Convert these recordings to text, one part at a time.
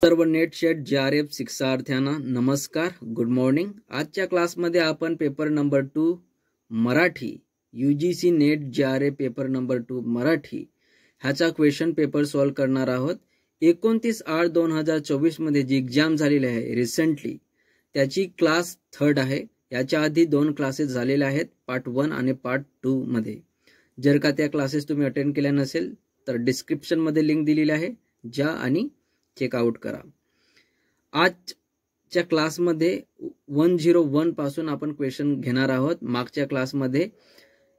सर्व नेट शेट JRF शिक्षार्थ्यांना नमस्कार, good morning. आजच्या क्लासमध्ये आपण paper number 2 Marathi UGC net JRF paper number 2 Marathi ह्याचा क्वेश्चन पेपर सॉल्व करणार आहोत। 29/8/2024 मध्ये जी एग्जाम झालेली आहे रिसेंटली, त्याची क्लास 3rd आहे। याच्या आधी 2 क्लासेस झालेले आहेत, पार्ट 1 आणि पार्ट 2 मध्ये। जर का त्या क्लासेस तुम्ही अटेंड केल्या नसेल तर डिस्क्रिप्शन मध्ये लिंक दिलेली आहे, जा आणि चेकआउट करा। आजच्या क्लासमध्ये 101 पासून आपण क्वेश्चन घेणार आहोत। मागच्या क्लासमध्ये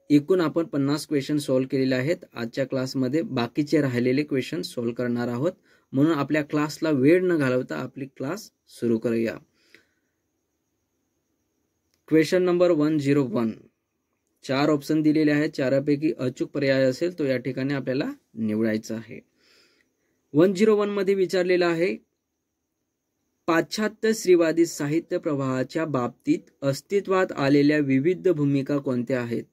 एकूण आपण 50 क्वेश्चन सॉल्व केलेले आहेत। आजच्या क्लासमध्ये बाकीचे राहिलेले क्वेश्चन सॉल्व करणार आहोत। म्हणून आपल्या क्लासला वेळ न घालवता आपली क्लास सुरू करूया। क्वेश्चन नंबर 101, 4 ऑप्शन दिलेले आहेत। चारपैकी अचूक पर्याय असेल तो या ठिकाणी आपल्याला निवडायचा आहे। 101 मध्ये विचारलेला आहे, पाश्चात्य स्त्रीवादी साहित्य प्रवाहाच्या बाबतीत अस्तित्वात आलेल्या विविध भूमिका कोणत्या आहेत?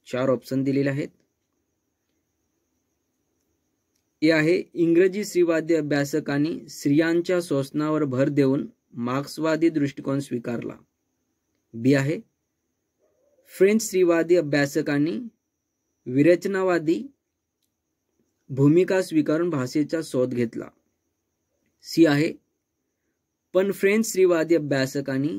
4 ऑप्शन दिलेले आहेत। ए आहे, इंग्रजी स्त्रीवादी अभ्यासकांनी स्त्रियांच्या शोषणावर भर देऊन मार्क्सवादी दृष्टिकोन स्वीकारला। बी आहे, फ्रेंच स्त्रीवादी अभ्यासकांनी विरचनावादी भूमिका स्वीकारून भाषेचा शोध घेतला। सी आहे, पण फ्रेंच स्त्रीवादी अभ्यासकांनी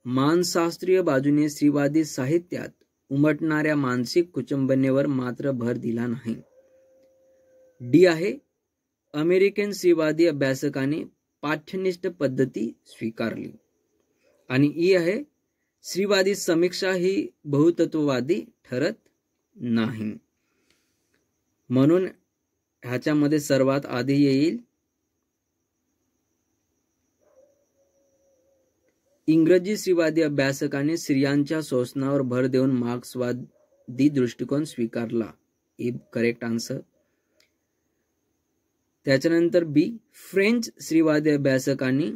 मानसशास्त्रीय बाजूने स्त्रीवादी साहित्यात उमटणाऱ्या मानसिक कुचंबनेवर मात्र भर दिला नाही। डी आहे, अमेरिकन स्त्रीवादी अभ्यासकांनी पाठ्यनिष्ठ पद्धती स्वीकारली। आणि ई आहे, स्त्रीवादी समीक्षा ही बहुतत्ववादी ठरत नाही। म्हणून ह्याच्यामध्ये सर्वात आधी येईल इंग्रजी स्त्रीवादी अभ्यासकांनी स्त्रियांच्या शोषणावर भर देऊन मार्क्सवादी दृष्टिकोन स्वीकारला। हे करेक्ट आन्सर। त्याच्यानंतर बी, फ्रेंच स्त्रीवादी अभ्यासकांनी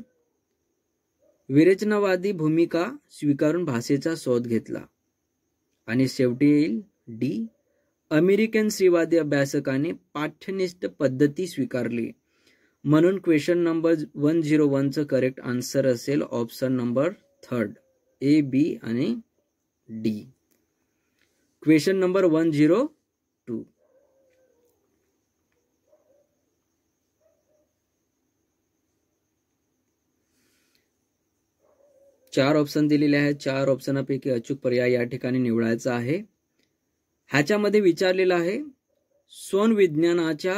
विरचनावादी भूमिका स्वीकारून भाषेचा शोध घेतला। आणि शेवटी येईल डी, अमेरिकन स्त्रीवादी अभ्यासकांनी पाठ्यनिष्ठ पद्धती स्वीकारली। म्हणून क्वेश्चन नंबर 101 चं करेक्ट आन्सर असेल ऑप्शन नंबर 3rd, ए, बी आणि डी। क्वेश्चन नंबर 102, चार ऑप्शन दिलेले आहेत। 4 ऑप्शनापैकी अचूक पर्याय या ठिकाणी निवडायचा आहे। ह्याच्यामध्ये विचारलेलं आहे, श्वसन विज्ञानाच्या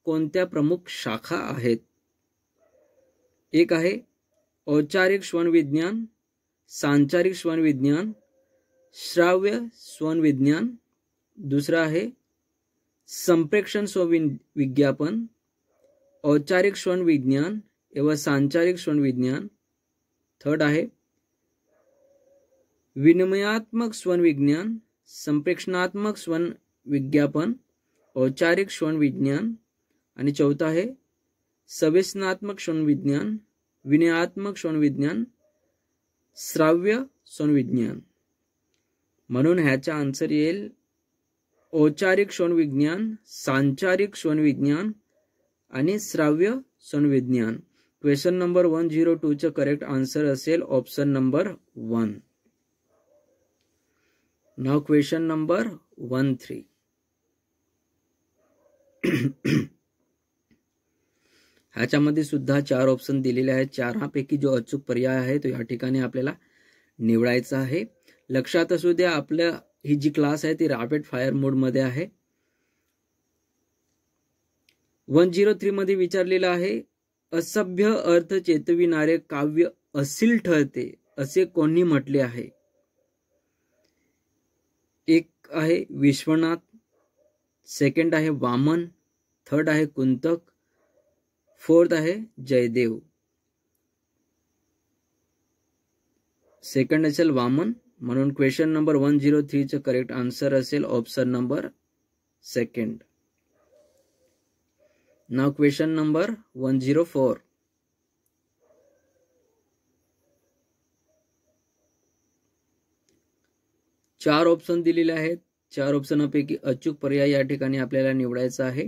कोणत्या प्रमुख शाखा आहेत? एक आहे औपचारिक श्वसन विज्ञान, सांचारिक श्वसन विज्ञान, श्राव्य श्वसन विज्ञान। दुसरा आहे संप्रेषण श्वसन विज्ञापन, औपचारिक श्वसन विज्ञान एवं सांचारिक श्वसन विज्ञान। थर्ड आहे विनिमयात्मक श्वसन विज्ञान, संप्रेषणात्मक श्वसन विज्ञापन, औपचारिक श्वसन विज्ञान। आणि चौथा आहे संवेदनात्मक श्वसन विज्ञान, विनयात्मक श्वसन विज्ञान, श्राव्य श्वसन विज्ञान। म्हणून ह्याचा आन्सर येईल औपचारिक श्वसन विज्ञान, सांचारिक श्वसन विज्ञान आणि श्राव्य श्वसन विज्ञान। क्वेश्चन नंबर 102 चं करेक्ट आन्सर असेल option number 1। Now question number 13, ह्याच्यामध्ये सुद्धा 4 ऑप्शन दिलेले आहेत। 4पैकी जो अचूक पर्याय आहे तो या ठिकाणी आपल्याला निवडायचा आहे। लक्षात असू द्या, आपल्या ही जी क्लास आहे ती रॅपिड फायर मोड मध्ये आहे। 103 मध्ये विचारलेलं आहे, असभ्य अर्थ चेतविणारे काव्य असील ठरते असे कोणी म्हटले आहे? एक आहे विश्वनाथ, सेकंड आहे वामन, थर्ड आहे कुंतक, फोर्थ आहे जयदेव। सेकंड असेल वामन। म्हणून क्वेश्चन नंबर 103 चं करेक्ट आन्सर असेल option number 2nd। Now question number 104, चार ऑप्शन दिलेले आहेत। 4 ऑप्शनापैकी अचूक पर्याय या ठिकाणी आपल्याला निवडायचा आहे।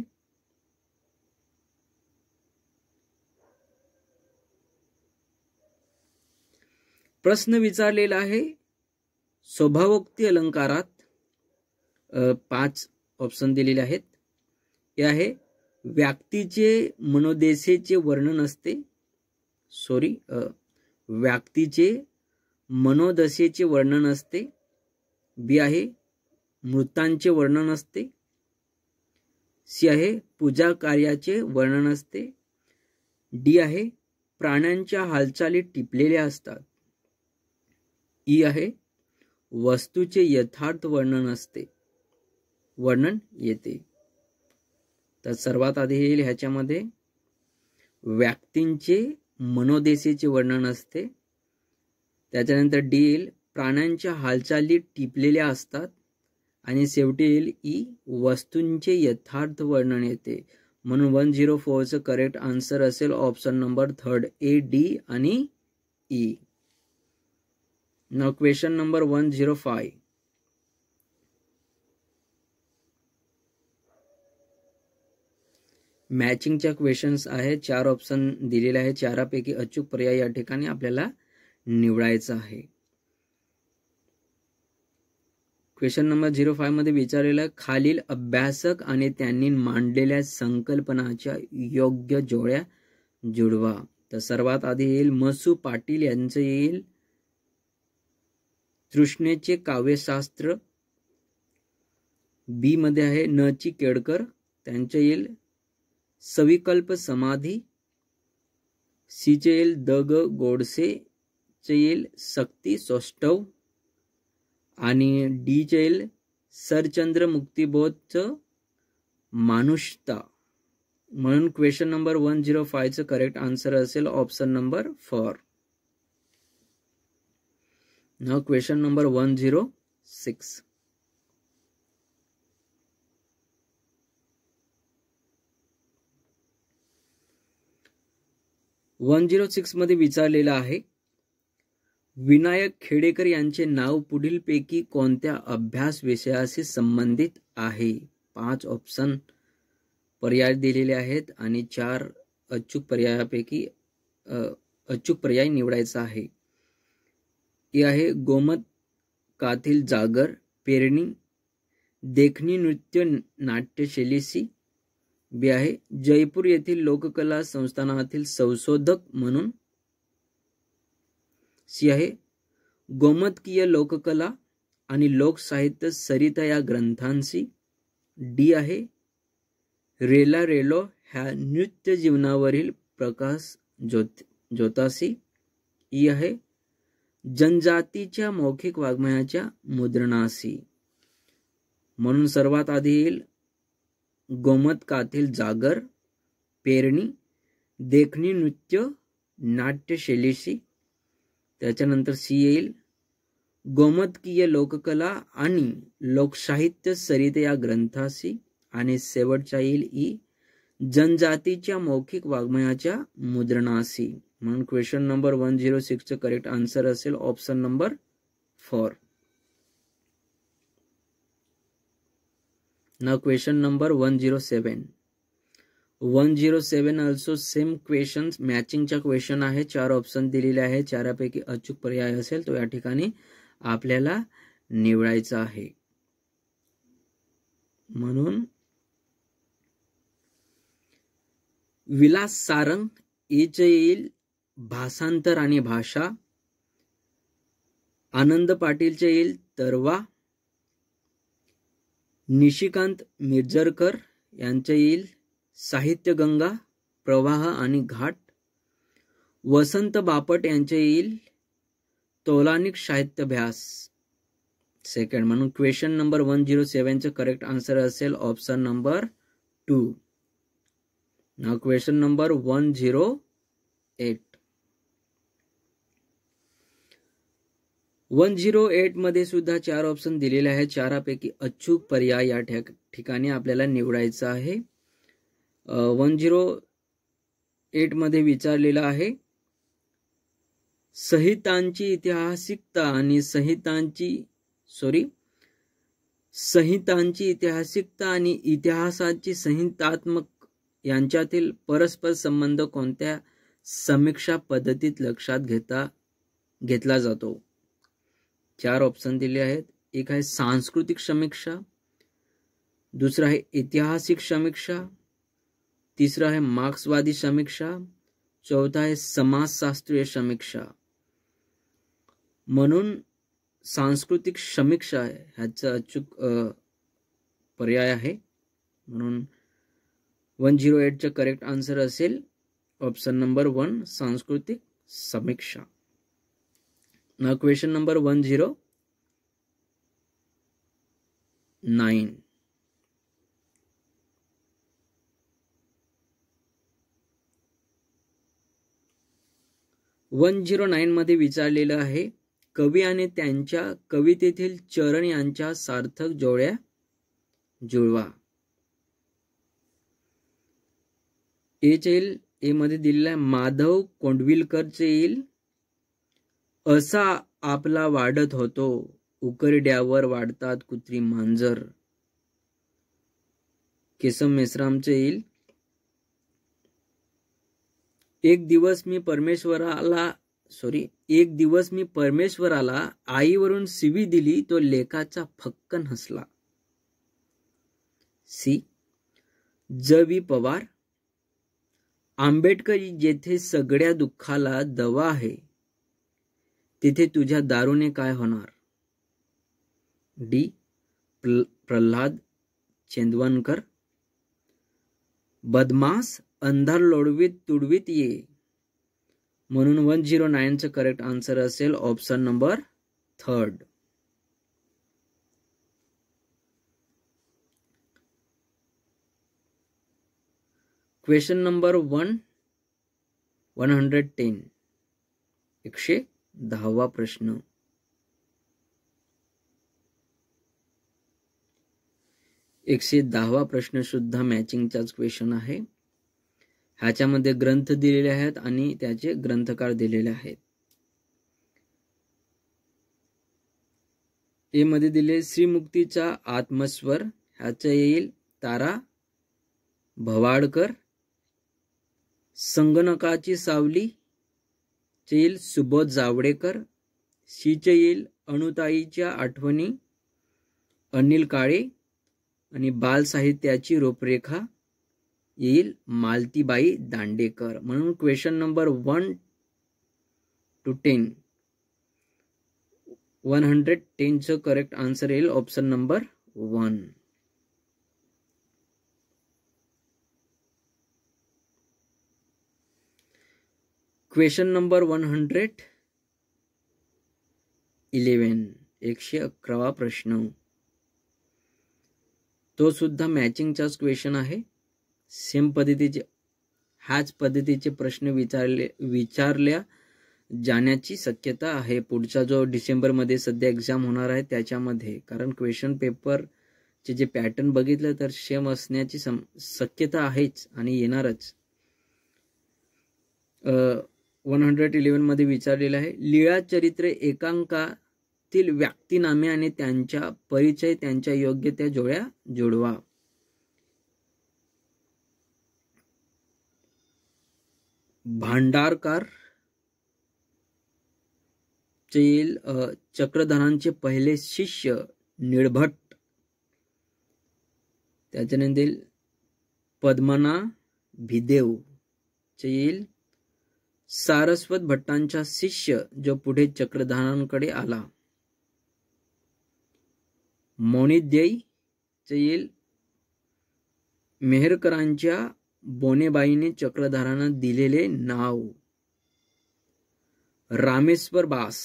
प्रश्न विचारलेला आहे स्वभावोक्ती अलंकारात 5 ऑप्शन दिलेले आहेत. हे आहे व्यक्तीचे मनोदशेचे वर्णन असते. व्यक्तीचे मनोदशेचे वर्णन असते. बी आहे मृतांचे वर्णन असते. सी आहे पूजा कार्याचे वर्णन असते. डी आहे प्राण्यांच्या हालचाली टिपलेल्या असतात. ई आहे वस्तूचे यथार्थ वर्णन येते. तर सर्वात आधी येईल ह्याच्यामध्ये व्यक्तींचे मनोदशेचे वर्णन असते. त्याच्यानंतर डी येईल प्राण्यांच्या हालचाली टिपलेल्या असतात. आणि शेवटी येईल ई वस्तूंचे यथार्थ वर्णन येते. म्हणून 104चं करेक्ट आन्सर असेल ऑप्शन नंबर 3 ए, डी आणि ई. Now question number 105. मॅचिंगच्या क्वेश्चन्स आहे. 4 ऑप्शन दिलेले आहे. 4पैकी अचूक पर्याय या ठिकाणी आपल्याला निवडायचा आहे. क्वेश्चन नंबर 05 मध्ये विचारलेला खालील अभ्यासक आणि त्यांनी मांडलेल्या संकल्पनाच्या योग्य जोड्या जुळवा. तर सर्वात आधी येईल मसू पाटील यांचं येईल तृष्णेचे काव्यशास्त्र. बी मध्ये आहे न. ची केळकर, त्यांचे येईल सविकल्प समाधी. सी चे येईल द. ग. गोडसे चे येईल शक्ती सौष्ठव. आणि डी चे येईल सरचंद्र मुक्तिबोधचं मानुषता. म्हणून क्वेश्चन नंबर 105चं करेक्ट आन्सर असेल option number 4. Now question number 106. मध्ये विचारलेला आहे विनायक खेडेकर यांचे नाव पुढीलपैकी कोणत्या अभ्यास विषयाशी संबंधित आहे. 5 ऑप्शन पर्याय दिलेले आहेत आणि 4 अचूक पर्यायापैकी अचूक पर्याय निवडायचा आहे. हे आहे गोमतकातील जागर, पेरणी, देखणी नृत्य नाट्यशैलीशी. बी आहे जयपूर येथील लोककला संस्थानातील संशोधक म्हणून. सी आहे गोमतकीय लोककला आणि लोकसाहित्य सरिता या ग्रंथांशी. डी आहे रेला रेलो ह्या नृत्य जीवनावरील प्रकाश ज्योताशी. ई आहे जनजातीच्या मौखिक वाङ्मयाच्या मुद्रणाशी. म्हणून सर्वात आधी येईल गोमतकातील जागर, पेरणी, देखणी नृत्य नाट्यशैलीशी. त्याच्यानंतर सी येईल गोमतकीय लोककला आणि लोकसाहित्य सरिता या ग्रंथाशी. आणि शेवटचा येईल ई जनजातीच्या मौखिक वाङ्मयाच्या मुद्रणाशी. म्हणून क्वेश्चन नंबर 106चं करेक्ट आन्सर असेल option number 4. Now question number 107. 107 also same questions मॅचिंगच्या क्वेश्चन आहे. 4 ऑप्शन दिलेले आहे. 4पैकी अचूक पर्याय असेल तो या ठिकाणी आपल्याला निवडायचा आहे. म्हणून विलास सारंग याचे येईल भाषांतर आणि भाषा. आनंद पाटीलचे येईल तरवा. निशिकांत मिरजरकर यांचे येईल साहित्यगंगा, प्रवाह आणि घाट. वसंत बापट यांचे येईल तौलानिक साहित्याभ्यास. सेकंड. म्हणून क्वेश्चन नंबर 107चं करेक्ट आन्सर असेल option number 2. Now question number 108. 108 मध्ये सुद्धा 4 ऑप्शन दिलेले आहेत. 4पैकी अचूक पर्याय या ठिकाणी आपल्याला निवडायचा आहे. 108 मध्ये विचारलेला आहे संहितांची ऐतिहासिकता आणि संहितांची ऐतिहासिकता आणि इतिहासाची संहितात्मक यांच्यातील परस्पर संबंध कोणत्या समीक्षा पद्धतीत लक्षात घेता घेतला जातो? 4 ऑप्शन दिले आहेत. एक आहे सांस्कृतिक समीक्षा, दुसरा आहे ऐतिहासिक समीक्षा, तिसरा आहे मार्क्सवादी समीक्षा, चौथा आहे समाजशास्त्रीय समीक्षा. म्हणून सांस्कृतिक समीक्षा ह्याचा अचूक पर्याय आहे. म्हणून 108चं करेक्ट आन्सर असेल ऑप्शन नंबर 1 सांस्कृतिक समीक्षा. Now question number 109. मध्ये विचारलेलं आहे, कवी आणि त्यांच्या कवितेतील चरण यांच्या सार्थक जोड्या जुळवा. ए मध्ये दिलेला आहे माधव कोंडविलकरचे येईल, असा आपला वाढत होतो, उकरड्यावर वाढतात कुत्री मांजर. केसम मेश्रामचे येईल, एक दिवस मी परमेश्वराला आईवरून शिवी दिली, तो लेकाचा फक्कन हसला. सी. ज.वी. पवार, आंबेडकर जेथे सगळ्या दुःखाला दवा आहे, तिथे तुझ्या दारूने काय होणार. डी. प्रल्हाद चेंदवनकर, बदमास अंधार लोळवीत तुडवीत ये. म्हणून 109चं करेक्ट आन्सर असेल ऑप्शन नंबर 3. Question number 110. 110वा प्रश्न. प्रश्न सुद्धा मॅचिंगचाच क्वेश्चन आहे. ह्याच्यामध्ये ग्रंथ दिलेले आहेत आणि त्याचे ग्रंथकार दिलेले आहेत. ए मध्ये दिले श्रीमुक्तीचा आत्मस्वर, ह्याचं येईल तारा भवाडकर. संगणकाची सावली चे येईल सुबोध जावडेकर. शीचे येईल अणुताईच्या आठवणी अनिल काळे. आणि बाल साहित्याची रूपरेखा येईल मालतीबाई दांडेकर. म्हणून क्वेश्चन नंबर 1 to 10, 110चं करेक्ट आन्सर येईल ऑप्शन नंबर 1. Question number 111. 111वा प्रश्न. तो सुद्धा मॅचिंगचाच क्वेश्चन आहे. सेम पद्धतीचे ह्याच पद्धतीचे प्रश्न विचारल्या जाण्याची शक्यता आहे पुढचा जो डिसेंबरमध्ये सध्या एक्झाम होणार आहे त्याच्यामध्ये. कारण क्वेश्चन पेपरचे जे पॅटर्न बघितलं तर सेम असण्याची शक्यता आहेच आणि येणारच. 111 मध्ये विचारलेलं आहे, लीळा चरित्र एकांकातील व्यक्तिनामे आणि त्यांच्या परिचय त्यांच्या योग्य त्या जोड्या जोडवा. भांडारकर चे येईल चक्रधरांचे पहिले शिष्य निळभट. त्याच्यानंतर पद्मना भिदेव चे येईल सारस्वत भट्टांचा शिष्य जो पुढे चक्रधरांकडे आला. मोनिद्यई चे येईल मेहरकरांच्या बोनेबाईने चक्रधरांना दिलेले नाव. रामेश्वर बास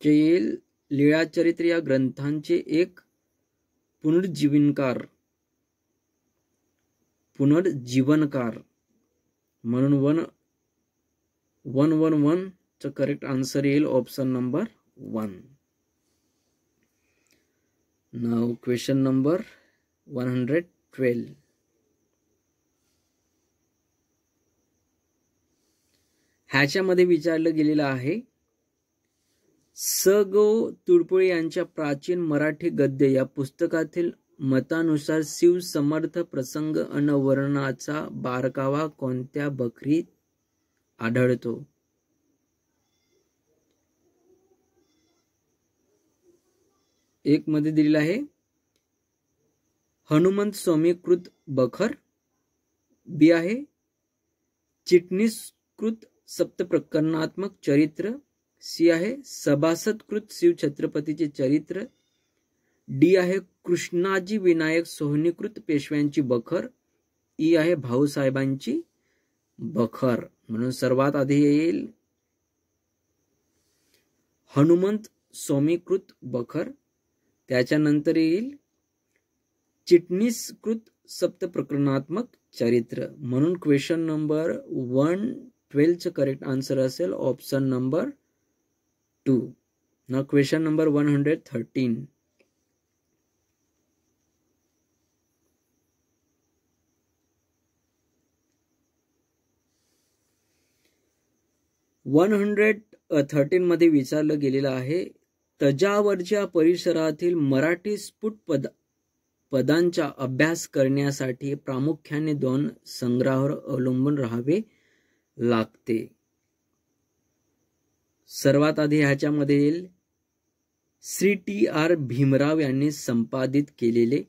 चे येईल लीळाचरित्र या ग्रंथांचे एक पुनर्जीवनकार. म्हणून 111चं करेक्ट आन्सर येईल option number 1. Now question number 112. ह्याच्यामध्ये विचारलं गेलेलं आहे, स गो तुडपुळे यांच्या प्राचीन मराठी गद्य या पुस्तकातील मतानुसार शिव समर्थ प्रसंग अनवर्णाचा बारकावा कोणत्या बखरीत आढळतो. 1 मध्ये दिलेला आहे हनुमंत स्वामीकृत बखर. बी आहे चिटणीसकृत सप्तप्रकरणात्मक चरित्र. सी आहे सभासदकृत शिव छत्रपतीचे चरित्र. डी आहे कृष्णाजी विनायक सोहनीकृत पेशव्यांची बखर. ई आहे भाऊसाहेबांची बखर. म्हणून सर्वात आधी येईल हनुमंत स्वामीकृत बखर. त्याच्यानंतर येईल चिटणीसकृत सप्तप्रकरणात्मक चरित्र. म्हणून क्वेश्चन नंबर 112चं करेक्ट आन्सर असेल option number 2. Now question number 113. मध्ये विचारलं गेलेलं आहे तंजावरच्या परिसरातील मराठी स्फुट पदांचा अभ्यास करण्यासाठी प्रामुख्याने 2 संग्रहावर अवलंबून राहावे लागते. सर्वात आधी ह्याच्यामध्ये येईल श्री TR भीमराव यांनी संपादित केलेले.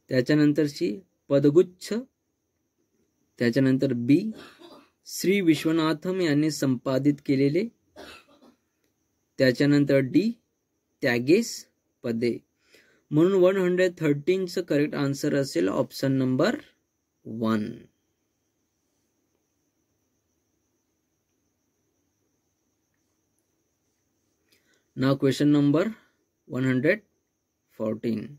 त्याच्यानंतर सी पदगुच्छ. त्याच्यानंतर बी श्री विश्वनाथम यांनी संपादित केलेले. त्याच्यानंतर डी त्यागेस पदे. म्हणून 113चं करेक्ट आन्सर असेल option number 1. Now question number 114.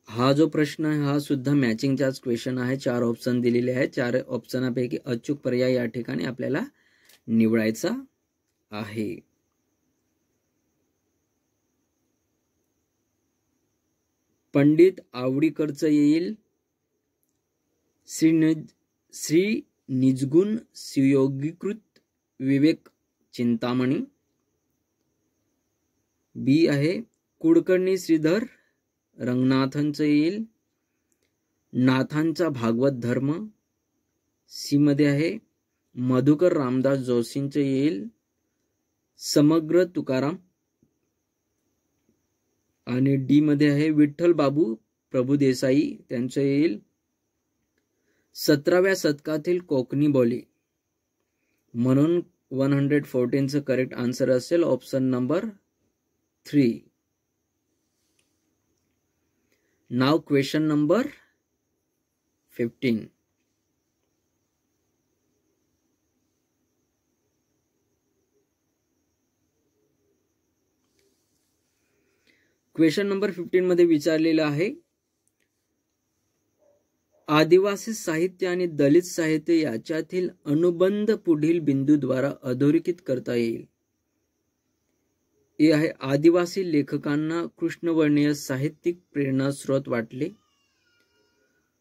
हा जो प्रश्न आहे हा सुद्धा मॅचिंगचाच क्वेश्चन आहे. 4 ऑप्शन दिलेले आहेत. 4 ऑप्शनापैकी अचूक पर्याय या ठिकाणी आपल्याला निवडायचा आहे. पंडित आवडीकरचं येईल श्री निजगुण शिवयोगीकृत विवेक चिंतामणी. बी आहे कुडकर्णी श्रीधर रंगनाथनचं येईल नाथांचा भागवत धर्म. सी मध्ये आहे मधुकर रामदास जोशींचं येईल समग्र तुकाराम. आणि डी मध्ये आहे विठ्ठल बाबू प्रभुदेसाई त्यांचं येईल 17व्या शतकातील कोकणी बोली. म्हणून 114चं करेक्ट आन्सर असेल option number 3. Now question number 15. Question number 15 मध्ये विचारलेलं आहे आदिवासी साहित्य आणि दलित साहित्य याच्यातील अनुबंध पुढील बिंदूद्वारा अधोरेखित करता येईल. हे आहे आदिवासी लेखकांना कृष्णवर्णीय साहित्यिक प्रेरणा स्रोत वाटले.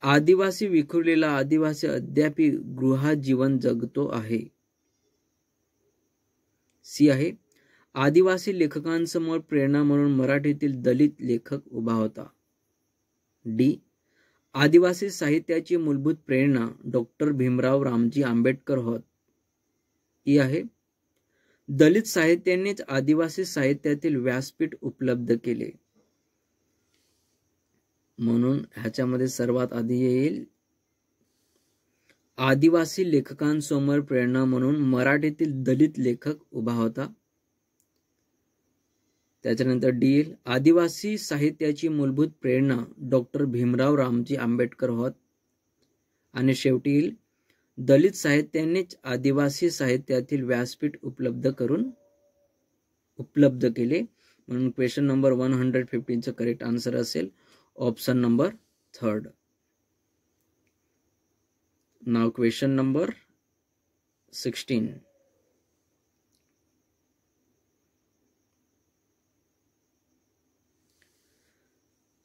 आदिवासी विखुरलेला आदिवासी अद्यापि गृहात जीवन जगतो आहे. सी आहे आदिवासी लेखकांसमोर प्रेरणा म्हणून मराठीतील दलित लेखक उभा होता. डी आदिवासी साहित्याची मूलभूत प्रेरणा डॉक्टर भीमराव रामजी आंबेडकर होत. ही आहे दलित साहित्यानेच आदिवासी साहित्यातील व्यासपीठ उपलब्ध केले. म्हणून ह्याच्यामध्ये सर्वात आधी येईल आदिवासी लेखकांसमोर प्रेरणा म्हणून मराठीतील दलित लेखक उभा होता. त्याच्यानंतर डी येईल आदिवासी साहित्याची मूलभूत प्रेरणा डॉक्टर भीमराव रामजी आंबेडकर होत. आणि शेवटी येईल दलित साहित्यानेच आदिवासी साहित्यातील व्यासपीठ उपलब्ध केले. म्हणून क्वेश्चन नंबर 115चं करेक्ट आन्सर असेल option number 3. Now question number 16.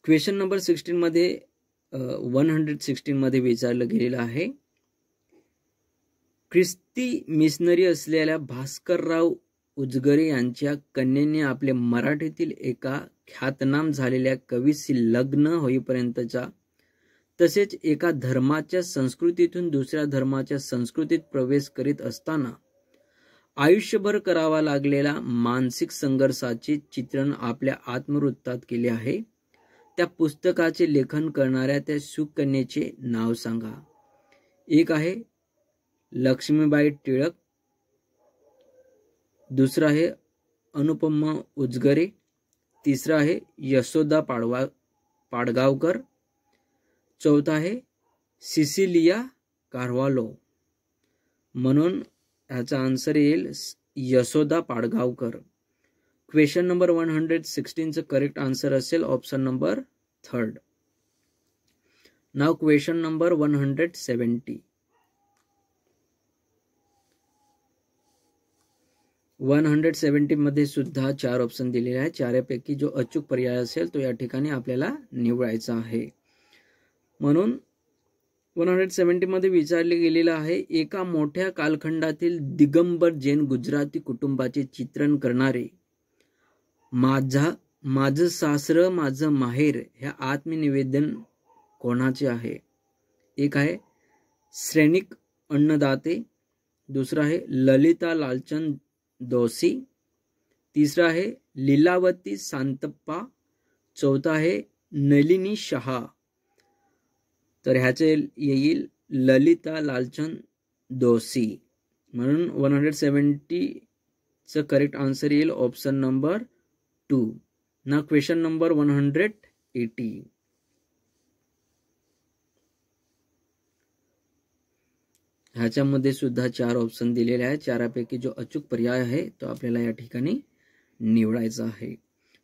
Question number 16 मध्ये 116 मध्ये विचारलं गेलेलं आहे ख्रिस्ती मिशनरी असलेल्या भास्करराव उजगरे यांच्या कन्येने आपले मराठीतील एका ख्यातनाम झालेल्या कवीशी लग्न होईपर्यंतचा तसेच एका धर्माच्या संस्कृतीतून दुसऱ्या धर्माच्या संस्कृतीत प्रवेश करीत असताना आयुष्यभर करावा लागलेला मानसिक संघर्षाचे चित्रण आपल्या आत्मवृत्तात केले आहे. त्या पुस्तकाचे लेखन करणाऱ्या त्या सुकन्येचे नाव सांगा. एक आहे लक्ष्मीबाई टिळक, दुसरा आहे अनुपमा उजगरे, तिसरा आहे यशोदा पाडगावकर, चौथा आहे सिसिलिया कार्वालो. म्हणून ह्याचा आन्सर येईल यशोदा पाडगावकर. क्वेश्चन नंबर 116चं करेक्ट आन्सर असेल option number 3. Now question number 170. 170 मध्ये सुद्धा 4 ऑप्शन दिलेले आहेत. चारपैकी जो अचूक पर्याय असेल तो या ठिकाणी आपल्याला निवडायचा आहे. म्हणून 170 मध्ये विचारले गेलेलं आहे, एका मोठ्या कालखंडातील दिगंबर जैन गुजराती कुटुंबाचे चित्रण करणारे माझं सासरं माझं माहेर हे आत्मनिवेदन कोणाचे आहे? एक आहे श्रेणिक अन्नदाते, दुसरा आहे ललिता लालचंद दोशी, तिसरा आहे लीलावती सांतप्पा, चौथा आहे नलिनी शहा. तर ह्याचे येईल ललिता लालचंद दोशी. म्हणून 170चं करेक्ट आन्सर येईल ऑप्शन नंबर 2. ना क्वेश्चन नंबर 180. ह्याच्यामध्ये सुद्धा 4 ऑप्शन दिलेले आहेत. चारपैकी जो अचूक पर्याय आहे तो आपल्याला या ठिकाणी निवडायचा आहे.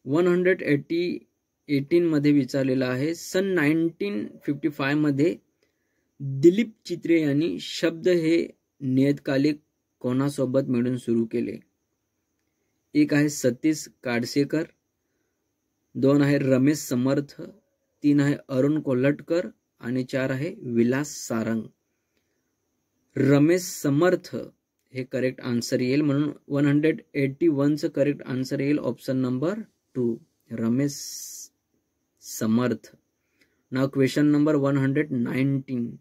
118 मध्ये विचारलेला आहे, सन 1955 मध्ये दिलीप चित्रे यांनी शब्द हे नियतकालिक कोणासोबत मिळून सुरू केले? एक आहे सतीश काडसेकर, 2 आहे रमेश समर्थ, 3 आहे अरुण कोल्हटकर आणि 4 आहे विलास सारंग. रमेश समर्थ हे करेक्ट आन्सर येईल. म्हणून 181चं करेक्ट आन्सर येईल ऑप्शन नंबर 2, रमेश समर्थ. नाव क्वेश्चन नंबर 119.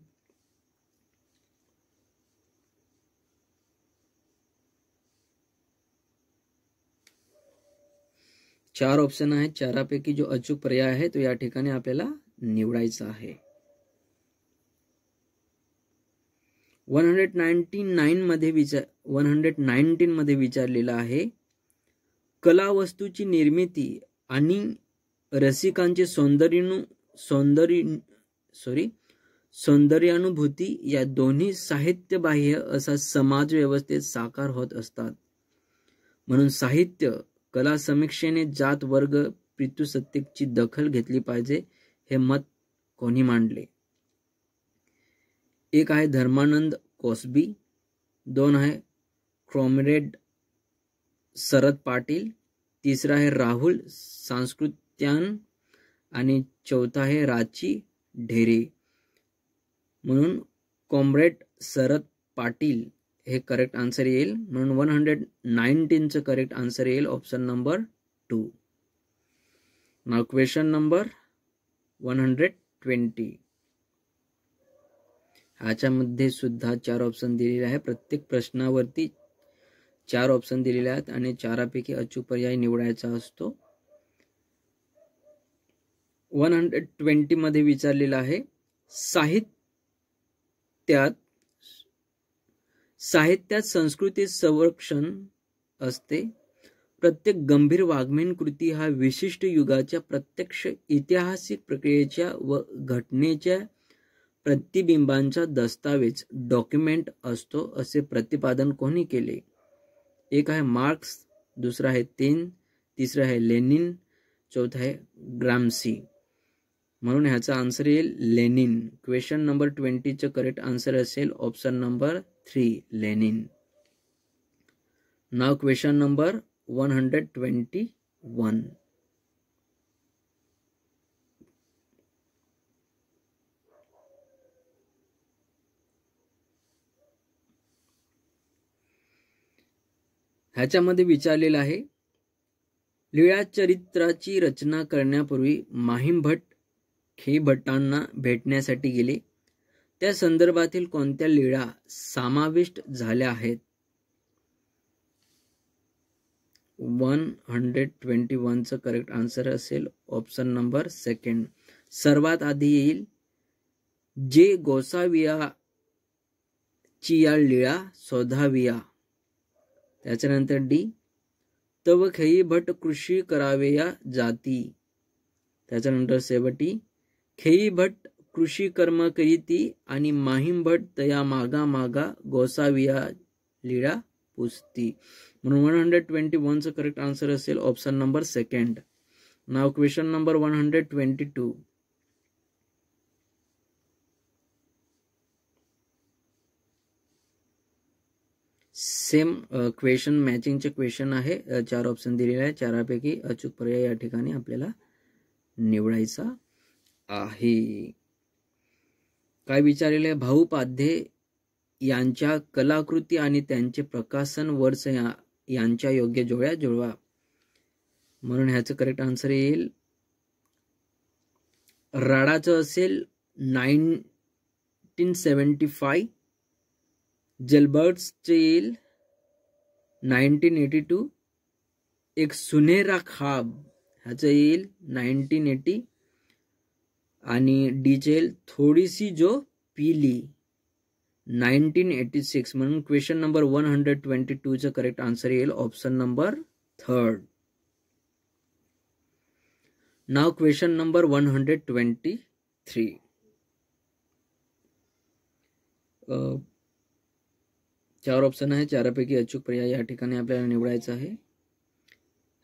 चार ऑप्शन आहेत. चारापैकी जो अचूक पर्याय आहे तो या ठिकाणी आपल्याला निवडायचा आहे. 119 मध्ये विचारलेला आहे, कलावस्तूची निर्मिती आणि रसिकांचे सौंदर्यानुभूती या दोन्ही साहित्यबाह्य असा समाज व्यवस्थेत साकार होत असतात. म्हणून साहित्य कला समीक्षेने जात वर्ग पितृसत्तेची दखल घेतली पाहिजे हे मत कोणी मांडले? एक आहे धर्मानंद कोसबी, 2 आहे कॉम्रेड शरद पाटील, तिसरा आहे राहुल सांस्कृत्यान आणि चौथा आहे राची ढेरे. म्हणून कॉम्रेड शरद पाटील हे करेक्ट आन्सर येईल. म्हणून 119चं करेक्ट आन्सर येईल ऑप्शन नंबर 2. नाव क्वेश्चन नंबर 120. ह्याच्यामध्ये सुद्धा 4 ऑप्शन दिलेले आहे. प्रत्येक प्रश्नावरती 4 ऑप्शन दिलेले आहेत आणि चारापैकी अचूक पर्याय निवडायचा असतो. 120 मध्ये विचारलेला आहे, साहित्यात संस्कृती संरक्षण असते. प्रत्येक गंभीर वाङ्मयीन कृती हा विशिष्ट युगाच्या प्रत्यक्ष ऐतिहासिक प्रक्रियेच्या व घटनेच्या प्रतिबिंबांचा दस्तावेज डॉक्युमेंट असतो असे प्रतिपादन कोणी केले? एक आहे मार्क्स, दुसरा आहे तेन, तिसरा आहे लेनिन, चौथा आहे ग्राम्सी. म्हणून ह्याचा आन्सर येईल लेनिन. क्वेश्चन नंबर 20चं करेक्ट आन्सर असेल option number 3, Lenin. Now question number 121. ह्याच्यामध्ये विचारलेलं आहे, लीळा चरित्राची रचना करण्यापूर्वी माहीम भट्ट खेई भट्टांना भेटण्यासाठी गेले त्या संदर्भातील कोणत्या लीळा समाविष्ट झाल्या आहेत? 121 चं करेक्ट आन्सर असेल ऑप्शन नंबर सेकंड. सर्वात आधी येईल जे गोसाविया ची या लीळा शोधाविया. त्याच्यानंतर डी तव खेई भट कृषी करावे या जाती. त्याच्यानंतर शेवटी खेई भट कृषी कर्म करीती आणि माहीम भट तया मागा मागा गोसाविया लीळा पुसती. म्हणून 121 चं करेक्ट आन्सर असेल option number second. Now question number 122. Same question मॅचिंगचे क्वेश्चन आहे. 4 ऑप्शन दिलेले आहे. चारापैकी अचूक पर्याय या ठिकाणी आपल्याला निवडायचा आहे. काय विचारलेले आहे? भाऊ पाध्ये यांच्या कलाकृती आणि त्यांचे प्रकाशन वर्ष यांच्या योग्य जोड्या जुळवा. म्हणून ह्याचं करेक्ट आन्सर येईल राडाचं असेल 1975. जलबर्ट्सचे येईल 1982. एक सुनेहरा खाब ह्याचं येईल 1980. आणि डीचे येईल थोडीसी जो पीली 1986. म्हणून क्वेश्चन नंबर 122 चं करेक्ट आन्सर येईल ऑप्शन नंबर थर्ड. नाव क्वेश्चन नंबर 123. चार ऑप्शन आहे. चारापैकी अचूक पर्याय या ठिकाणी आपल्याला निवडायचा आहे.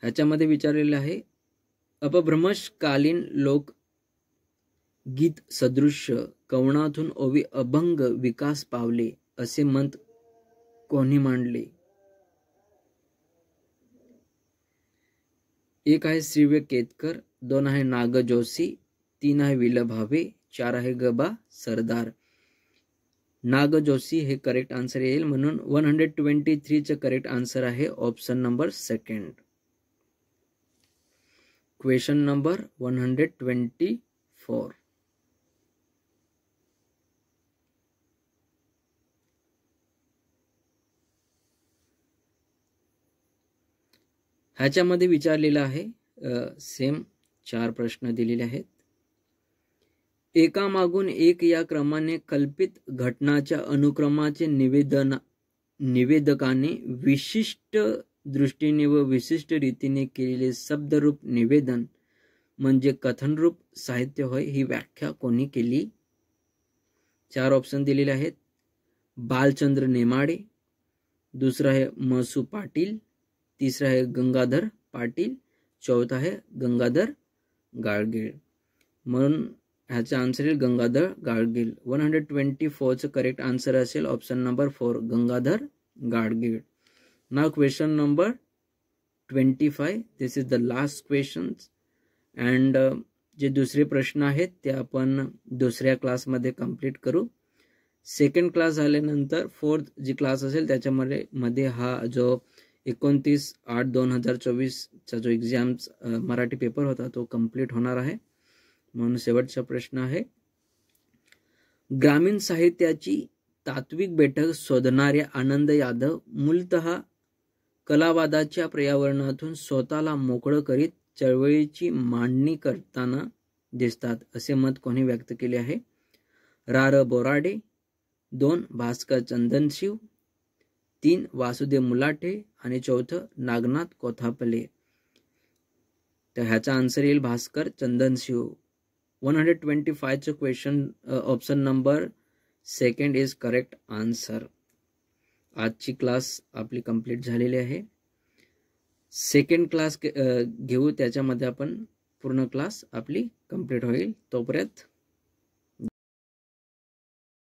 ह्याच्यामध्ये विचारलेलं आहे अपभ्रंशकालीन लोक गीत सदृश्य कवनातून ओवी अभंग विकास पावले असे मत कोणी मांडले? एक आहे श्रीव्य केतकर, 2 आहे नाग जोशी, 3 आहे विल भावे, 4 आहे गबा सरदार. नाग जोशी हे करेक्ट आन्सर येईल. म्हणून 123 चं करेक्ट आन्सर आहे option number second. Question number 124. ह्याच्यामध्ये विचारलेलं आहे सेम 4 प्रश्न दिलेले आहेत. एकामागून एक या क्रमाने कल्पित घटनाच्या अनुक्रमाचे निवेदकाने विशिष्ट दृष्टीने व विशिष्ट रीतीने केलेले शब्दरूप निवेदन म्हणजे कथनरूप साहित्य होय. ही व्याख्या कोणी केली? 4 ऑप्शन दिलेले आहेत. बालचंद्र नेमाडे, दुसरा आहे महसू पाटील, तिसरा आहे गंगाधर पाटील, चौथा आहे गंगाधर गाडगीळ. म्हणून ह्याचा आन्सर येईल गंगाधर गाडगीळ. 124 चं करेक्ट आन्सर असेल option number 4 Gangadhar Gadgil. Now question number 25. This is the last question and जे दुसरे प्रश्न आहेत ते आपण दुसऱ्या क्लासमध्ये कंप्लीट करू. सेकंड क्लास झाल्यानंतर फोर्थ जी क्लास असेल त्याच्यामध्ये हा जो 29/8/2024 चा जो एक्झाम्स मराठी पेपर होता तो कंप्लीट होणार आहे. म्हणून शेवटचा प्रश्न आहे ग्रामीण साहित्याची तात्विक बैठक शोधणारे आनंद यादव मूलतः कलावादाच्या पर्यावरणातून स्वतःला मोकळं करीत चळवळीची मांडणी करताना दिसतात असे मत कोणी व्यक्त केले आहे? रा बोराडे, 2 भास्कर चंदनशिव, 3 वासुदेव मुलाटे आणि 4 नागनाथ कोथापले. तर ह्याचा आन्सर येईल भास्कर चंदनशिव. 125 चं question option number second is correct answer. आजची क्लास आपली कंप्लीट झालेली आहे. सेकंड क्लास घेऊ त्याच्यामध्ये आपण पूर्ण क्लास आपली कंप्लीट होईल. तोपर्यंत